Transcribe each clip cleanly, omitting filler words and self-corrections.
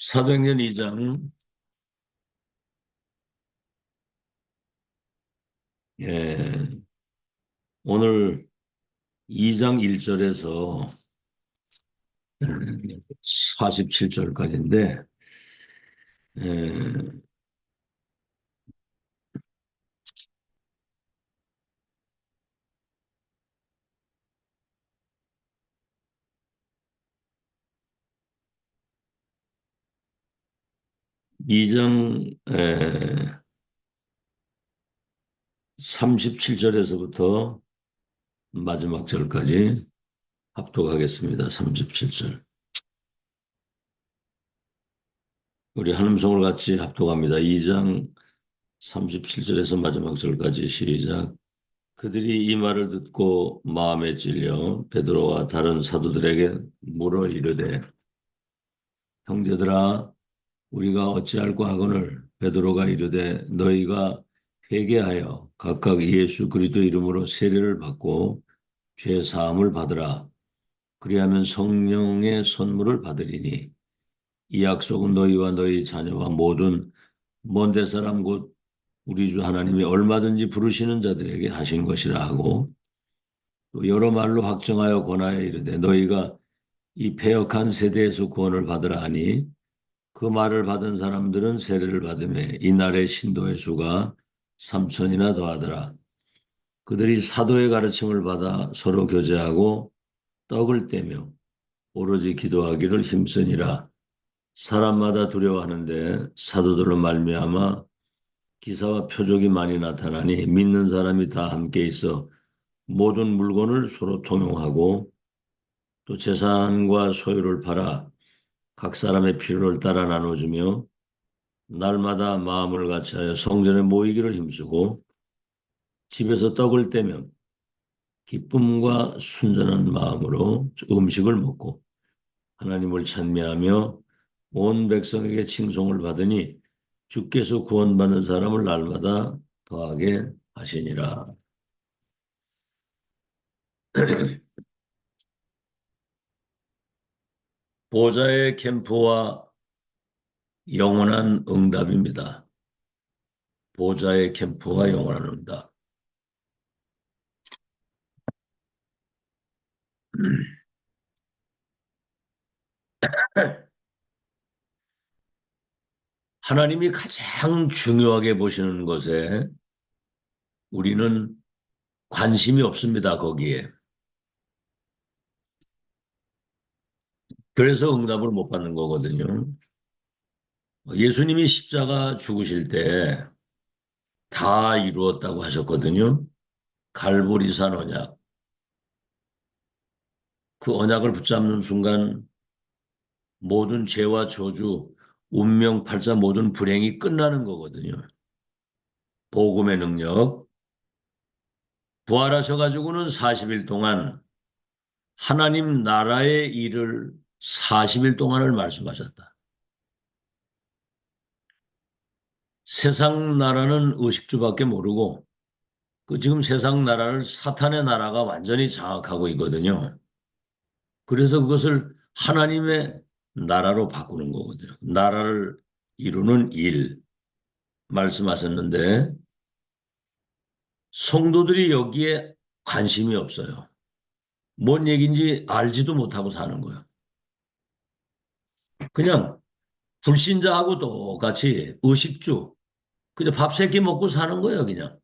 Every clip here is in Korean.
사도행전 2장 예, 오늘 2장 1절에서 47절까지인데 2장 37절에서부터 마지막 절까지 합독하겠습니다. 37절. 우리 한음성을 같이 합독합니다. 2장 37절에서 마지막 절까지 시작. 그들이 이 말을 듣고 마음에 찔려 베드로와 다른 사도들에게 물어 이르되 형제들아 우리가 어찌할꼬 하거늘 베드로가 이르되 너희가 회개하여 각각 예수 그리스도 이름으로 세례를 받고 죄 사함을 받으라. 그리하면 성령의 선물을 받으리니 이 약속은 너희와 너희 자녀와 모든 먼데 사람 곧 우리 주 하나님이 얼마든지 부르시는 자들에게 하신 것이라 하고 또 여러 말로 확정하여 권하여 이르되 너희가 이 패역한 세대에서 구원을 받으라 하니 그 말을 받은 사람들은 세례를 받음에 이날의 신도의 수가 3천이나 더하더라. 그들이 사도의 가르침을 받아 서로 교제하고 떡을 떼며 오로지 기도하기를 힘쓰니라. 사람마다 두려워하는데 사도들로 말미암아 기사와 표적이 많이 나타나니 믿는 사람이 다 함께 있어 모든 물건을 서로 통용하고 또 재산과 소유를 팔아 각 사람의 필요를 따라 나눠주며 날마다 마음을 같이하여 성전에 모이기를 힘쓰고 집에서 떡을 떼면 기쁨과 순전한 마음으로 음식을 먹고 하나님을 찬미하며 온 백성에게 칭송을 받으니 주께서 구원받는 사람을 날마다 더하게 하시니라. 보좌의 캠프와 영원한 응답입니다. 보좌의 캠프와 영원한 응답. 하나님이 가장 중요하게 보시는 것에 우리는 관심이 없습니다, 거기에. 그래서 응답을 못 받는 거거든요. 예수님이 십자가 죽으실 때 다 이루었다고 하셨거든요. 갈보리산 언약. 그 언약을 붙잡는 순간 모든 죄와 저주, 운명, 팔자 모든 불행이 끝나는 거거든요. 복음의 능력. 부활하셔가지고는 40일 동안 하나님 나라의 일을 40일 동안을 말씀하셨다. 세상 나라는 의식주밖에 모르고 그 지금 세상 나라를 사탄의 나라가 완전히 장악하고 있거든요. 그래서 그것을 하나님의 나라로 바꾸는 거거든요. 나라를 이루는 일 말씀하셨는데 성도들이 여기에 관심이 없어요. 뭔 얘기인지 알지도 못하고 사는 거예요. 그냥 불신자하고 똑같이 의식주, 그냥 밥 세 끼 먹고 사는 거예요, 그냥.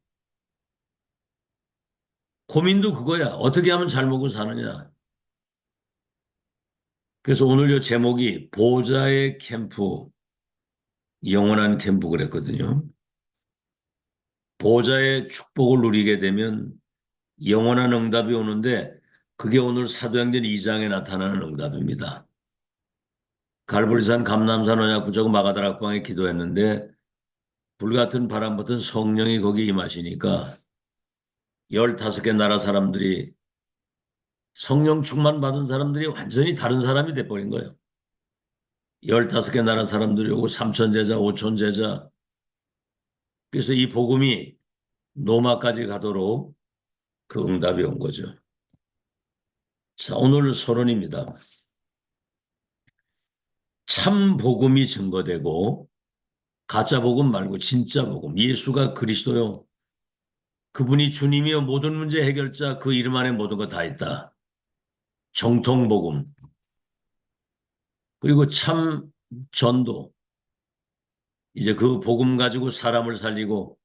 고민도 그거야. 어떻게 하면 잘 먹고 사느냐. 그래서 오늘 요 제목이 보좌의 캠프, 영원한 캠프 그랬거든요. 보좌의 축복을 누리게 되면 영원한 응답이 오는데 그게 오늘 사도행전 2장에 나타나는 응답입니다. 갈보리산 감람산 언약 부족 마가다락방에 기도했는데 불같은 바람 같은 성령이 거기 임하시니까 15개 나라 사람들이 성령 충만 받은 사람들이 완전히 다른 사람이 돼버린 거예요. 15개 나라 사람들이 오고 3천 제자, 5천 제자. 그래서 이 복음이 로마까지 가도록 그 응답이 온 거죠. 자, 오늘 서론입니다. 참 복음이 증거되고 가짜 복음 말고 진짜 복음. 예수가 그리스도요. 그분이 주님이요 모든 문제 해결자 그 이름 안에 모든 거 다 있다. 정통 복음. 그리고 참 전도. 이제 그 복음 가지고 사람을 살리고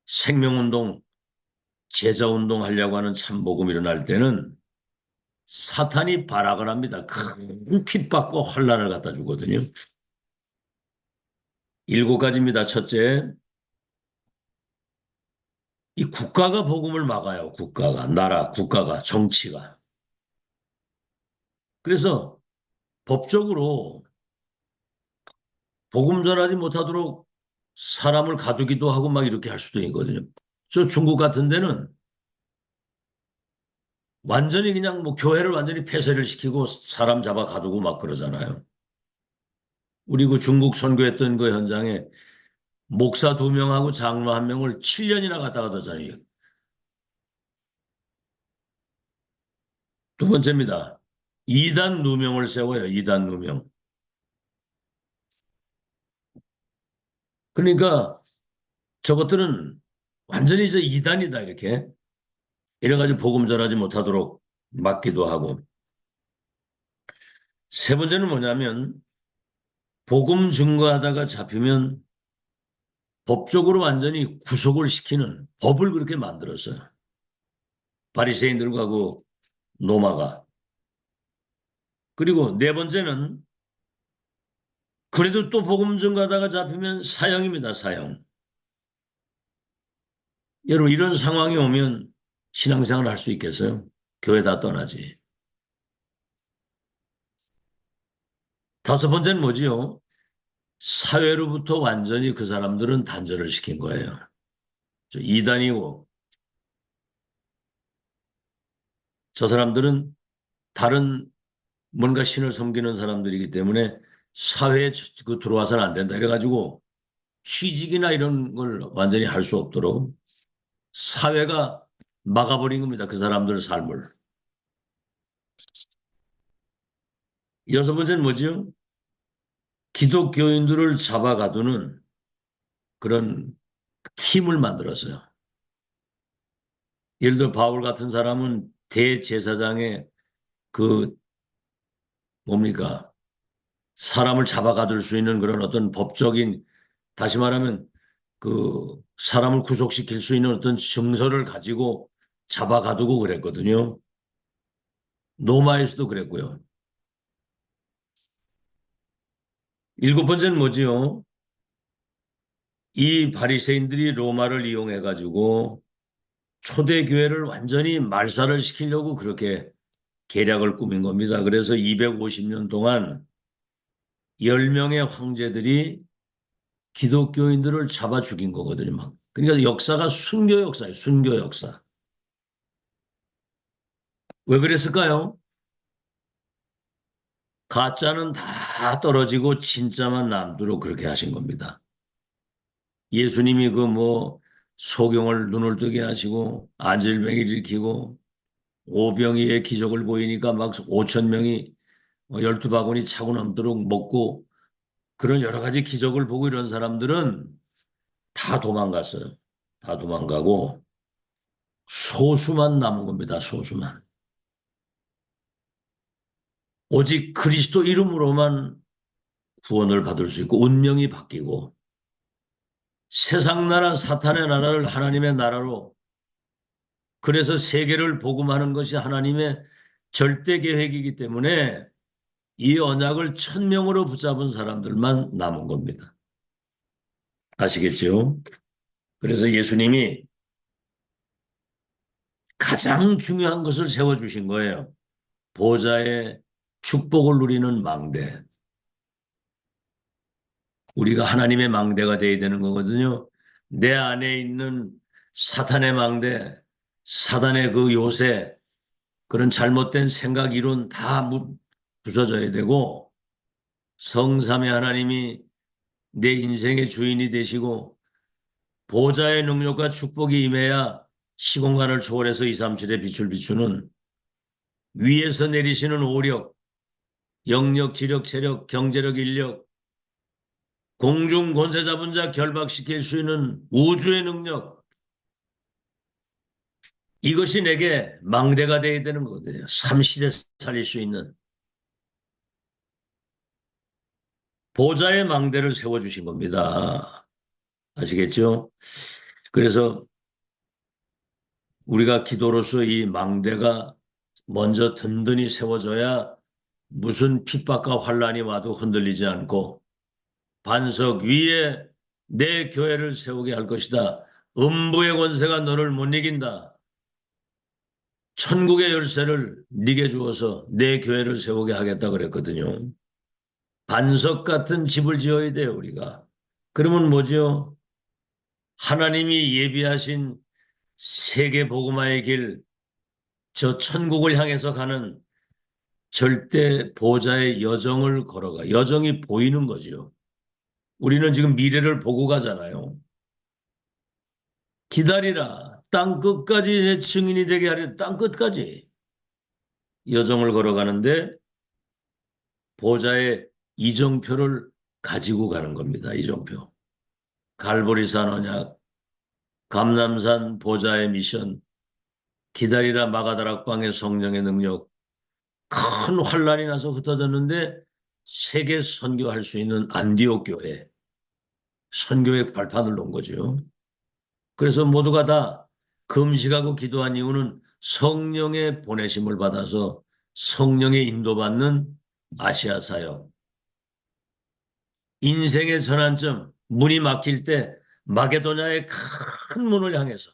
생명운동, 제자운동 하려고 하는 참 복음 일어날 때는 사탄이 발악을 합니다. 큰 핍박과 환란을 갖다 주거든요. 7가지입니다. 첫째, 이 국가가 복음을 막아요. 국가가, 나라, 국가가, 정치가. 그래서 법적으로 복음 전하지 못하도록 사람을 가두기도 하고 막 이렇게 할 수도 있거든요. 저 중국 같은 데는 완전히 그냥 뭐 교회를 완전히 폐쇄를 시키고 사람 잡아 가두고 막 그러잖아요. 우리 그 중국 선교했던 그 현장에 목사 2명하고 장로 1명을 7년이나 갖다 가뒀잖아요. 두 번째입니다. 이단 누명을 세워요. 이단 누명. 그러니까 저것들은 완전히 이제 이단이다 이렇게 이래가지고 복음 전하지 못하도록 막기도 하고. 세 번째는 뭐냐면 복음 증거하다가 잡히면 법적으로 완전히 구속을 시키는 법을 그렇게 만들었어요. 바리새인들과 그 노마가. 그리고 네 번째는 그래도 또 복음 증거하다가 잡히면 사형입니다. 사형. 여러분 이런 상황이 오면 신앙생활 할 수 있겠어요? 교회 다 떠나지. 다섯 번째는 뭐지요? 사회로부터 완전히 그 사람들은 단절을 시킨 거예요. 이단이고 저 사람들은 다른 뭔가 신을 섬기는 사람들이기 때문에 사회에 들어와서는 안 된다. 이래가지고 취직이나 이런 걸 완전히 할 수 없도록 사회가 막아버린 겁니다. 그 사람들의 삶을. 여섯 번째는 뭐죠? 기독교인들을 잡아가두는 그런 팀을 만들었어요. 예를 들어 바울 같은 사람은 대제사장의 그 뭡니까? 사람을 잡아가둘 수 있는 그런 어떤 법적인 다시 말하면 그 사람을 구속시킬 수 있는 어떤 증서를 가지고 잡아가두고 그랬거든요. 로마에서도 그랬고요. 일곱 번째는 뭐지요? 이 바리새인들이 로마를 이용해 가지고 초대교회를 완전히 말살을 시키려고 그렇게 계략을 꾸민 겁니다. 그래서 250년 동안 10명의 황제들이 기독교인들을 잡아 죽인 거거든요. 막. 그러니까 역사가 순교 역사예요. 순교 역사. 왜 그랬을까요? 가짜는 다 떨어지고 진짜만 남도록 그렇게 하신 겁니다. 예수님이 그 뭐 소경을 눈을 뜨게 하시고 안질병을 일으키고 오병이의 기적을 보이니까 막 5천 명이 12바구니 차고 넘도록 먹고 그런 여러 가지 기적을 보고 이런 사람들은 다 도망갔어요. 다 도망가고 소수만 남은 겁니다. 소수만. 오직 그리스도 이름으로만 구원을 받을 수 있고 운명이 바뀌고 세상 나라 사탄의 나라를 하나님의 나라로 그래서 세계를 복음하는 것이 하나님의 절대 계획이기 때문에 이 언약을 1,000명으로 붙잡은 사람들만 남은 겁니다. 아시겠죠? 그래서 예수님이 가장 중요한 것을 세워주신 거예요. 보좌의 축복을 누리는 망대. 우리가 하나님의 망대가 되어야 되는 거거든요. 내 안에 있는 사탄의 망대, 사단의 그 요새, 그런 잘못된 생각, 이론 다 부서져야 되고 성삼의 하나님이 내 인생의 주인이 되시고 보좌의 능력과 축복이 임해야 시공간을 초월해서 237의 빛을 비추는 위에서 내리시는 오력, 영력, 지력, 체력, 경제력, 인력, 공중 권세 잡은 자 결박시킬 수 있는 우주의 능력, 이것이 내게 망대가 되어야 되는 거거든요. 삼시대 살릴 수 있는 보좌의 망대를 세워주신 겁니다. 아시겠죠? 그래서 우리가 기도로서 이 망대가 먼저 든든히 세워져야 무슨 핍박과 환란이 와도 흔들리지 않고 반석 위에 내 교회를 세우게 할 것이다. 음부의 권세가 너를 못 이긴다. 천국의 열쇠를 네게 주어서 내 교회를 세우게 하겠다 그랬거든요. 반석 같은 집을 지어야 돼요, 우리가. 그러면 뭐죠? 하나님이 예비하신 세계 복음화의 길, 저 천국을 향해서 가는 절대 보좌의 여정을 걸어가. 여정이 보이는 거죠. 우리는 지금 미래를 보고 가잖아요. 기다리라. 땅 끝까지 내 증인이 되게 하려. 땅 끝까지 여정을 걸어가는데 보좌의 이정표를 가지고 가는 겁니다. 이정표. 갈보리산 언약, 감람산 보좌의 미션, 기다리라 마가다락방의 성령의 능력, 큰 환란이 나서 흩어졌는데 세계 선교할 수 있는 안디옥 교회, 선교의 발판을 놓은 거죠. 그래서 모두가 다 금식하고 기도한 이유는 성령의 보내심을 받아서 성령의 인도받는 아시아 사역. 인생의 전환점, 문이 막힐 때 마게도냐의 큰 문을 향해서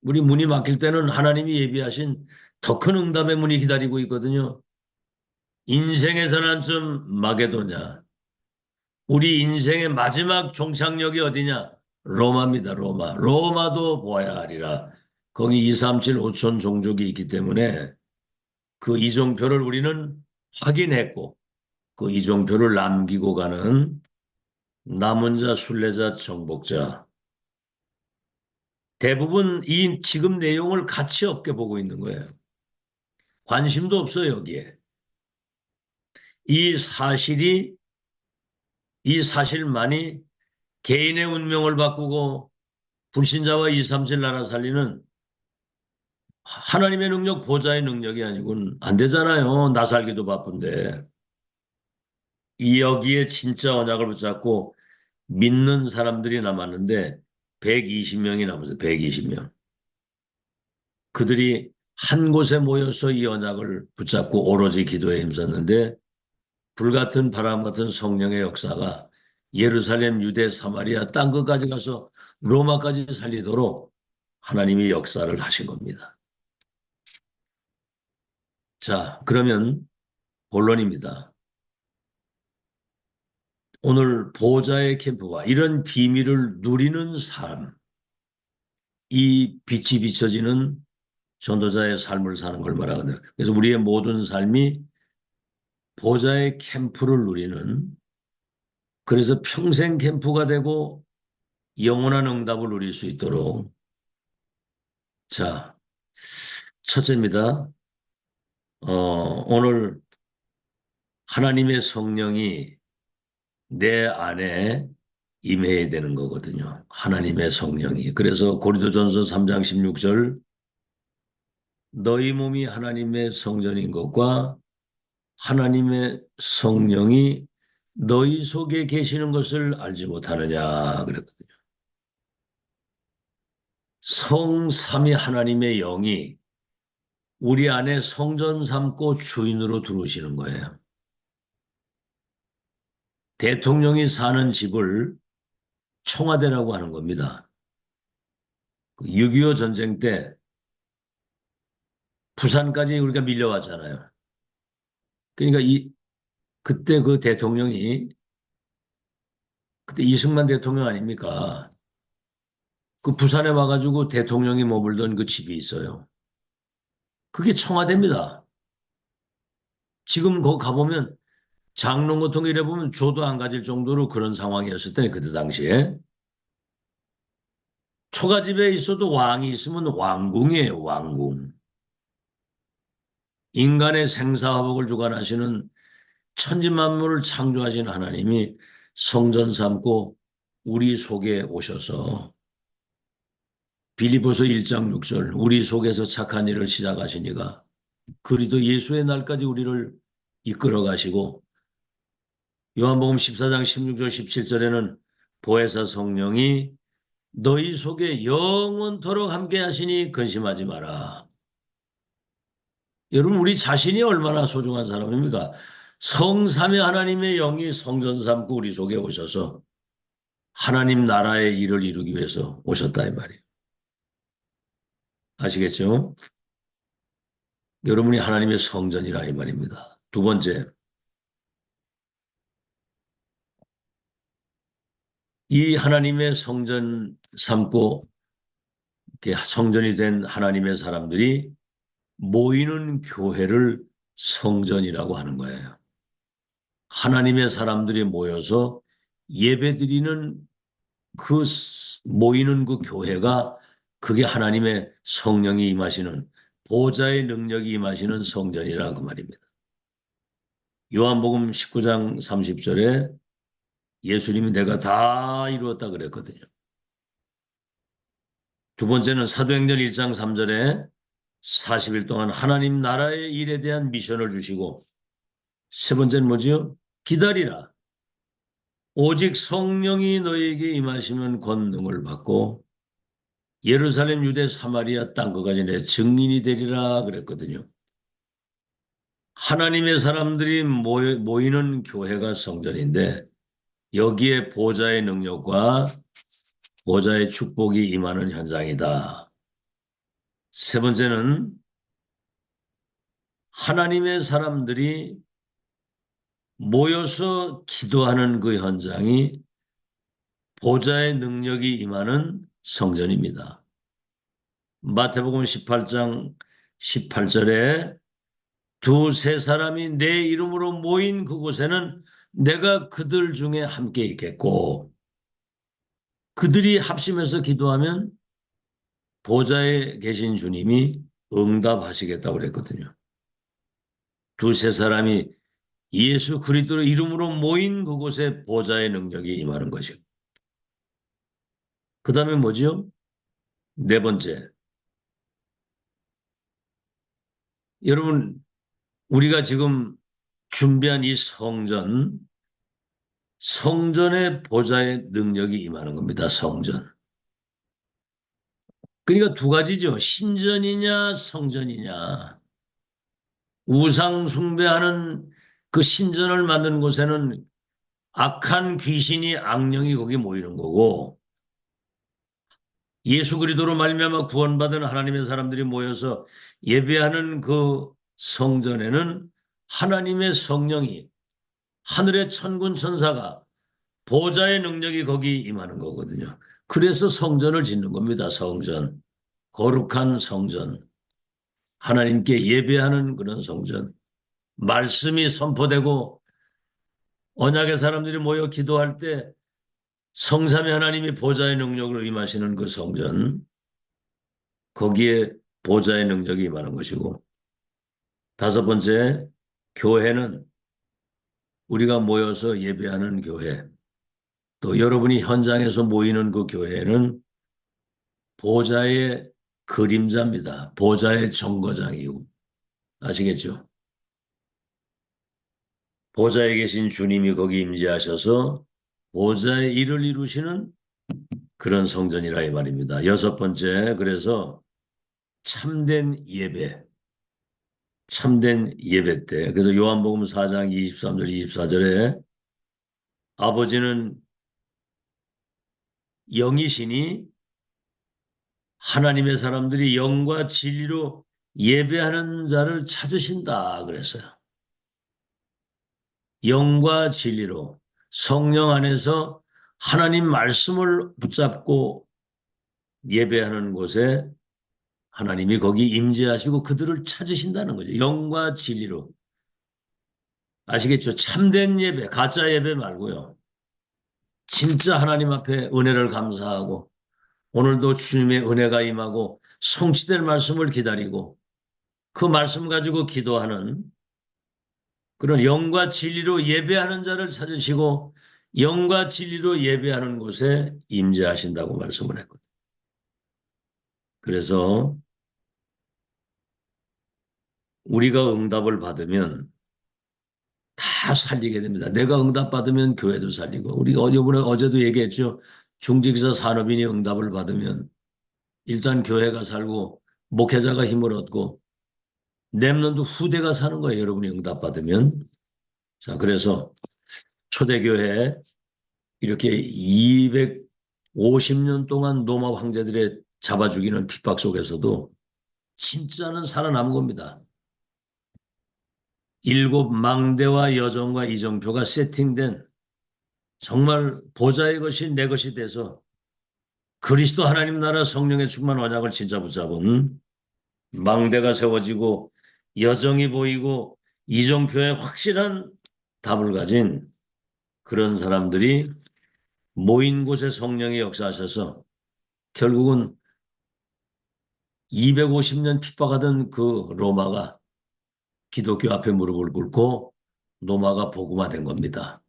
우리 문이 막힐 때는 하나님이 예비하신 더 큰 응답의 문이 기다리고 있거든요. 인생의 전환점 마게도냐. 우리 인생의 마지막 종착역이 어디냐? 로마입니다. 로마. 로마도 보아야 하리라. 거기 237 5천 종족이 있기 때문에 그 이정표를 우리는 확인했고 그 이정표를 남기고 가는 남은 자, 순례자, 정복자. 대부분 이 지금 내용을 가치 없게 보고 있는 거예요. 관심도 없어요, 여기에. 이 사실이, 이 사실만이 개인의 운명을 바꾸고 불신자와 237 나라 살리는 하나님의 능력, 보좌의 능력이 아니고는 안 되잖아요. 나 살기도 바쁜데. 이 여기에 진짜 언약을 붙잡고 믿는 사람들이 남았는데 120명이 남았어요. 120명. 그들이 한 곳에 모여서 이 언약을 붙잡고 오로지 기도에 힘썼는데 불같은 바람 같은 성령의 역사가 예루살렘, 유대, 사마리아 땅 끝까지 가서 로마까지 살리도록 하나님이 역사를 하신 겁니다. 자, 그러면 본론입니다. 오늘 보호자의 캠프와 이런 비밀을 누리는 삶, 이 빛이 비춰지는 전도자의 삶을 사는 걸 말하거든요. 그래서 우리의 모든 삶이 보호자의 캠프를 누리는, 그래서 평생 캠프가 되고 영원한 응답을 누릴 수 있도록. 자, 첫째입니다. 오늘 하나님의 성령이 내 안에 임해야 되는 거거든요. 하나님의 성령이. 그래서 고린도전서 3장 16절 너희 몸이 하나님의 성전인 것과 하나님의 성령이 너희 속에 계시는 것을 알지 못하느냐 그랬거든요. 성삼위 하나님의 영이 우리 안에 성전 삼고 주인으로 들어오시는 거예요. 대통령이 사는 집을 청와대라고 하는 겁니다. 6.25 전쟁 때 부산까지 우리가 밀려왔잖아요. 그러니까 그때 그 대통령이 그때 이승만 대통령 아닙니까? 그 부산에 와가지고 대통령이 머물던 그 집이 있어요. 그게 청와대입니다. 지금 거기 가보면 장롱 같은 거 이래 보면 조도 안 가질 정도로 그런 상황이었을 때는 그때 당시에 초가집에 있어도 왕이 있으면 왕궁이에요. 왕궁. 인간의 생사화복을 주관하시는 천지만물을 창조하신 하나님이 성전 삼고 우리 속에 오셔서 빌립보서 1장 6절 우리 속에서 착한 일을 시작하시니가 그리도 예수의 날까지 우리를 이끌어 가시고 요한복음 14장 16절 17절에는 보혜사 성령이 너희 속에 영원토록 함께 하시니 근심하지 마라. 여러분 우리 자신이 얼마나 소중한 사람입니까? 성삼위 하나님의 영이 성전 삼고 우리 속에 오셔서 하나님 나라의 일을 이루기 위해서 오셨다 이 말이에요. 아시겠죠? 여러분이 하나님의 성전이라 이 말입니다. 두 번째, 이 하나님의 성전 삼고 성전이 된 하나님의 사람들이 모이는 교회를 성전이라고 하는 거예요. 하나님의 사람들이 모여서 예배드리는 그 모이는 그 교회가 그게 하나님의 성령이 임하시는 보좌의 능력이 임하시는 성전이라 그 말입니다. 요한복음 19장 30절에 예수님이 내가 다 이루었다 그랬거든요. 두 번째는 사도행전 1장 3절에 40일 동안 하나님 나라의 일에 대한 미션을 주시고 세 번째는 뭐지요? 기다리라. 오직 성령이 너에게 임하시면 권능을 받고 예루살렘, 유대, 사마리아 땅 끝까지 내 증인이 되리라 그랬거든요. 하나님의 사람들이 모이는 교회가 성전인데 여기에 보좌의 능력과 보좌의 축복이 임하는 현장이다. 세 번째는 하나님의 사람들이 모여서 기도하는 그 현장이 보좌의 능력이 임하는 성전입니다. 마태복음 18장 18절에 두세 사람이 내 이름으로 모인 그곳에는 내가 그들 중에 함께 있겠고 그들이 합심해서 기도하면 보좌에 계신 주님이 응답하시겠다고 그랬거든요. 두세 사람이 예수 그리스도 이름으로 모인 그곳에 보좌의 능력이 임하는 것이고 그 다음에 뭐죠? 네 번째, 여러분 우리가 지금 준비한 이 성전의 보좌의 능력이 임하는 겁니다. 성전. 그러니까 두 가지죠. 신전이냐 성전이냐. 우상 숭배하는 그 신전을 만든 곳에는 악한 귀신이 악령이 거기 모이는 거고 예수 그리스도로 말미암아 구원받은 하나님의 사람들이 모여서 예배하는 그 성전에는 하나님의 성령이 하늘의 천군 천사가 보좌의 능력이 거기 임하는 거거든요. 그래서 성전을 짓는 겁니다. 성전. 거룩한 성전. 하나님께 예배하는 그런 성전. 말씀이 선포되고 언약의 사람들이 모여 기도할 때 성삼위 하나님이 보좌의 능력으로 임하시는 그 성전. 거기에 보좌의 능력이 임하는 것이고 다섯 번째, 교회는 우리가 모여서 예배하는 교회. 또 여러분이 현장에서 모이는 그 교회는 보좌의 그림자입니다. 보좌의 정거장이고. 아시겠죠? 보좌에 계신 주님이 거기 임재하셔서 보좌의 일을 이루시는 그런 성전이라 이 말입니다. 여섯 번째, 그래서 참된 예배. 참된 예배 때. 그래서 요한복음 4장 23절, 24절에 아버지는 영이시니 하나님의 사람들이 영과 진리로 예배하는 자를 찾으신다 그랬어요. 영과 진리로 성령 안에서 하나님 말씀을 붙잡고 예배하는 곳에 하나님이 거기 임재하시고 그들을 찾으신다는 거죠. 영과 진리로. 아시겠죠? 참된 예배, 가짜 예배 말고요. 진짜 하나님 앞에 은혜를 감사하고 오늘도 주님의 은혜가 임하고 성취될 말씀을 기다리고 그 말씀 가지고 기도하는 그런 영과 진리로 예배하는 자를 찾으시고 영과 진리로 예배하는 곳에 임재하신다고 말씀을 했거든요. 그래서 우리가 응답을 받으면 다 살리게 됩니다. 내가 응답받으면 교회도 살리고 우리가 이번에 어제도 얘기했죠. 중직자 산업인이 응답을 받으면 일단 교회가 살고 목회자가 힘을 얻고 렘넌트 후대가 사는 거예요. 여러분이 응답받으면. 자, 그래서 초대교회 이렇게 250년 동안 로마 황제들의 잡아 죽이는 핍박 속에서도 진짜는 살아남은 겁니다. 7망대와 여정과 이정표가 세팅된 정말 보좌의 것이 내 것이 돼서 그리스도 하나님 나라 성령의 충만 언약을 진짜 붙잡은 망대가 세워지고 여정이 보이고 이정표에 확실한 답을 가진 그런 사람들이 모인 곳에 성령이 역사하셔서 결국은 250년 핍박하던 그 로마가 기독교 앞에 무릎을 꿇고 로마가 복음화된 겁니다.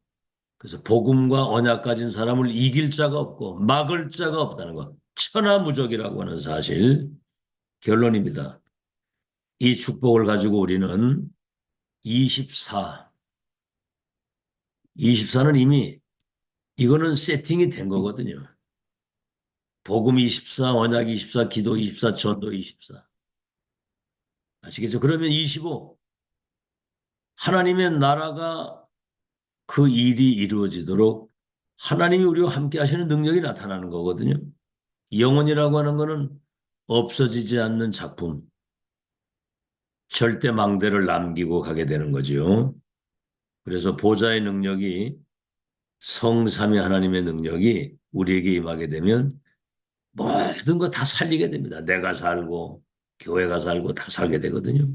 그래서 복음과 언약 가진 사람을 이길 자가 없고 막을 자가 없다는 것. 천하무적이라고 하는 사실. 결론입니다. 이 축복을 가지고 우리는 24는 이미 이거는 세팅이 된 거거든요. 복음 24, 언약 24, 기도 24, 전도 24. 아시겠죠? 그러면 25. 하나님의 나라가 그 일이 이루어지도록 하나님이 우리와 함께 하시는 능력이 나타나는 거거든요. 영혼이라고 하는 것은 없어지지 않는 작품, 절대 망대를 남기고 가게 되는 거지요. 그래서 보좌의 능력이 성삼위 하나님의 능력이 우리에게 임하게 되면 모든 거 다 살리게 됩니다. 내가 살고 교회가 살고 다 살게 되거든요.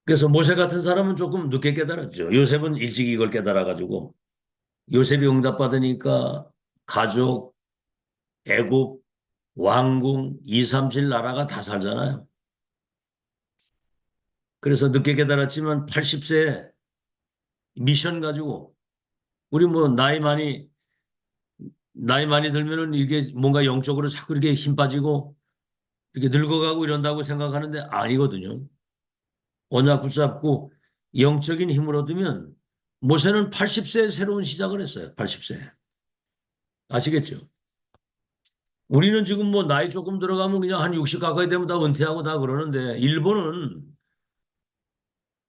그래서 모세 같은 사람은 조금 늦게 깨달았죠. 요셉은 일찍 이걸 깨달아가지고 요셉이 응답받으니까 가족, 애국, 왕궁, 2, 3, 7 나라가 다 살잖아요. 그래서 늦게 깨달았지만 80세에 미션 가지고 우리 뭐 나이 많이 들면은 이게 뭔가 영적으로 자꾸 이렇게 힘 빠지고 이렇게 늙어가고 이런다고 생각하는데 아니거든요. 언약 붙잡고 영적인 힘을 얻으면 모세는 80세에 새로운 시작을 했어요. 80세. 아시겠죠? 우리는 지금 뭐 나이 조금 들어가면 그냥 한 60 가까이 되면 다 은퇴하고 다 그러는데 일본은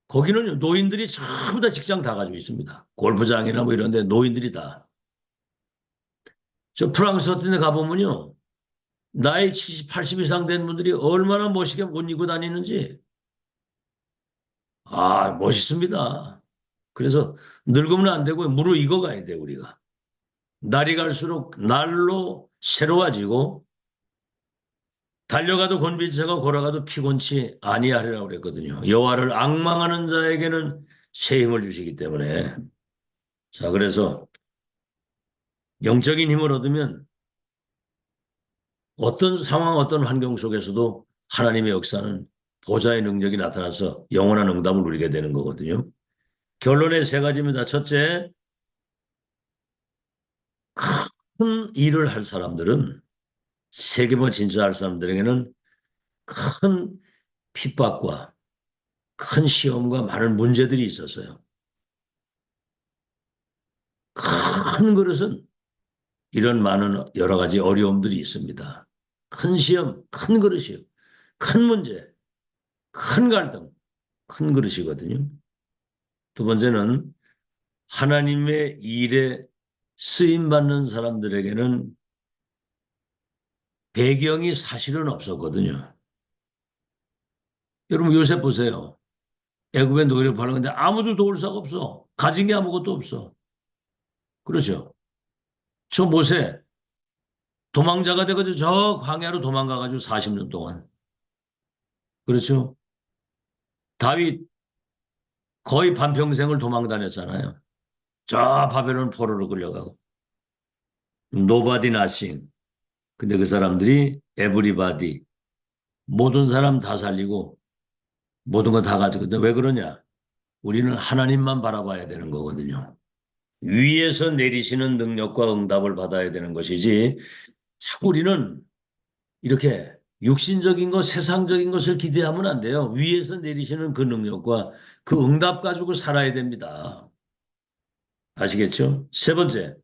거기는 노인들이 전부 다 직장 다 가지고 있습니다. 골프장이나 뭐 이런 데 노인들이 다. 저 프랑스 같은 데 가보면요. 나이 70, 80 이상 된 분들이 얼마나 멋있게 옷 입고 다니는지. 아, 멋있습니다. 그래서 늙으면 안 되고 무르익어가야 돼, 우리가. 날이 갈수록 날로 새로워지고 달려가도 곤비체가 걸어가도 피곤치 아니하리라고 그랬거든요. 여호와를 앙망하는 자에게는 새 힘을 주시기 때문에. 자, 그래서 영적인 힘을 얻으면 어떤 상황, 어떤 환경 속에서도 하나님의 역사는 보좌의 능력이 나타나서 영원한 응답을 누리게 되는 거거든요. 결론의 세 가지입니다. 첫째, 큰 일을 할 사람들은 세계보 진짜할 사람들에게는 큰 핍박과 큰 시험과 많은 문제들이 있었어요. 큰 그릇은 이런 많은 여러 가지 어려움들이 있습니다. 큰 시험, 큰 그릇이요. 큰 문제, 큰 갈등, 큰 그릇이거든요. 두 번째는 하나님의 일에 쓰임받는 사람들에게는 배경이 사실은 없었거든요. 여러분 요새 보세요. 애굽에 노예를 팔았는데 아무도 도울 사가 없어. 가진 게 아무것도 없어. 그렇죠. 저 모세 도망자가 돼가지고 저 광야로 도망가가지고 40년 동안. 그렇죠. 다윗 거의 반평생을 도망 다녔잖아요. 저 바벨론 포로로 끌려가고. 노바디 나싱. 근데 그 사람들이 에브리바디 모든 사람 다 살리고 모든 거 다 가지거든. 왜 그러냐? 우리는 하나님만 바라봐야 되는 거거든요. 위에서 내리시는 능력과 응답을 받아야 되는 것이지, 자꾸 우리는 이렇게 육신적인 것, 세상적인 것을 기대하면 안 돼요. 위에서 내리시는 그 능력과 그 응답 가지고 살아야 됩니다. 아시겠죠? 세 번째,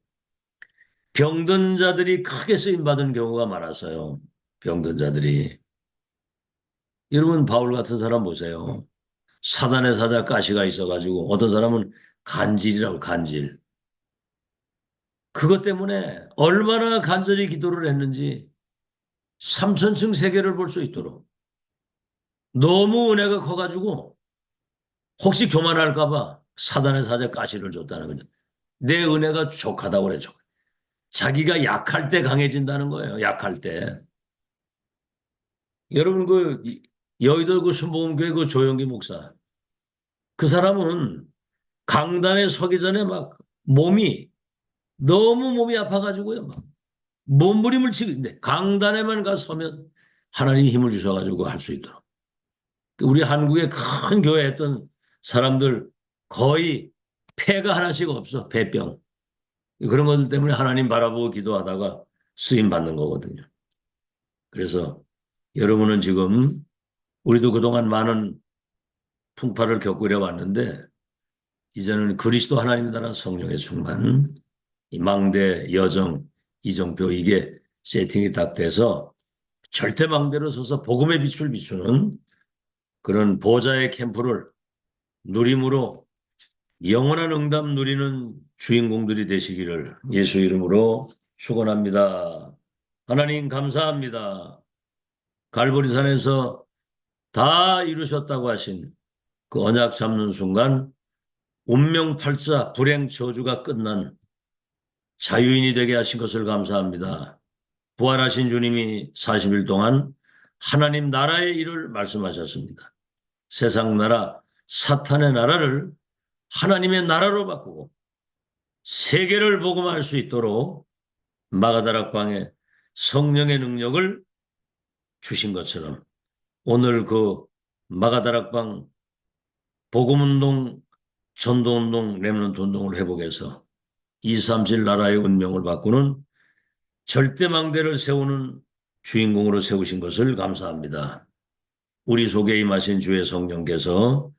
병든 자들이 크게 쓰임받은 경우가 많았어요. 병든 자들이. 여러분, 바울 같은 사람 보세요. 사단의 사자 가시가 있어가지고 어떤 사람은 간질이라고 간질. 그것 때문에 얼마나 간절히 기도를 했는지 3천층 세계를 볼 수 있도록 너무 은혜가 커가지고 혹시 교만할까 봐 사단의 사자 가시를 줬다는 거죠. 내 은혜가 족하다고 그래. 족. 자기가 약할 때 강해진다는 거예요. 약할 때. 여러분 그 여의도 그 순복음교회 그 조영기 목사 그 사람은 강단에 서기 전에 막 몸이 너무 몸이 아파가지고요. 막 몸부림을 치고 있는데 강단에만 가서 서면 하나님이 힘을 주셔가지고 할 수 있도록. 우리 한국의 큰 교회 했던 사람들 거의 폐가 하나씩 없어. 폐병. 그런 것들 때문에 하나님 바라보고 기도하다가 쓰임 받는 거거든요. 그래서 여러분은 지금 우리도 그동안 많은 풍파를 겪으려 왔는데 이제는 그리스도 하나님 나라 성령의 충만, 이 망대, 여정, 이정표 이게 세팅이 딱 돼서 절대 망대로 서서 복음의 빛을 비추는 그런 보좌의 캠프를 누림으로 영원한 응답 누리는 주인공들이 되시기를 예수 이름으로 축원합니다. 하나님 감사합니다. 갈보리산에서 다 이루셨다고 하신 그 언약 잡는 순간 운명팔자 불행 저주가 끝난 자유인이 되게 하신 것을 감사합니다. 부활하신 주님이 40일 동안 하나님 나라의 일을 말씀하셨습니다. 세상 나라, 사탄의 나라를 하나님의 나라로 바꾸고 세계를 복음할 수 있도록 마가다락방에 성령의 능력을 주신 것처럼 오늘 그 마가다락방 복음운동, 전도운동, 렘넌트 운동을 회복해서 237 나라의 운명을 바꾸는 절대망대를 세우는 주인공으로 세우신 것을 감사합니다. 우리 속에 임하신 주의 성령께서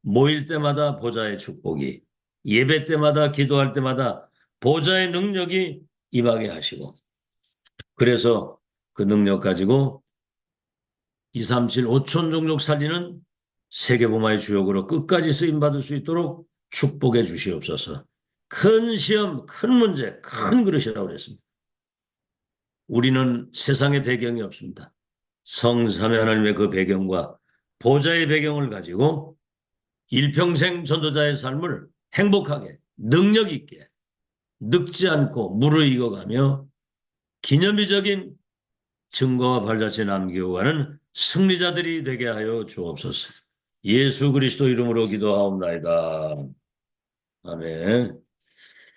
모일 때마다 보좌의 축복이, 예배 때마다 기도할 때마다 보좌의 능력이 임하게 하시고 그래서 그 능력 가지고 237 5천 종족 살리는 세계복음화의 주역으로 끝까지 쓰임받을 수 있도록 축복해 주시옵소서. 큰 시험, 큰 문제, 큰 그릇이라고 그랬습니다. 우리는 세상의 배경이 없습니다. 성삼위 하나님의 그 배경과 보좌의 배경을 가지고 일평생 전도자의 삶을 행복하게, 능력 있게, 늙지 않고 무르익어가며 기념비적인 증거와 발자취 남기고 가는 승리자들이 되게 하여 주옵소서. 예수 그리스도 이름으로 기도하옵나이다. 아멘.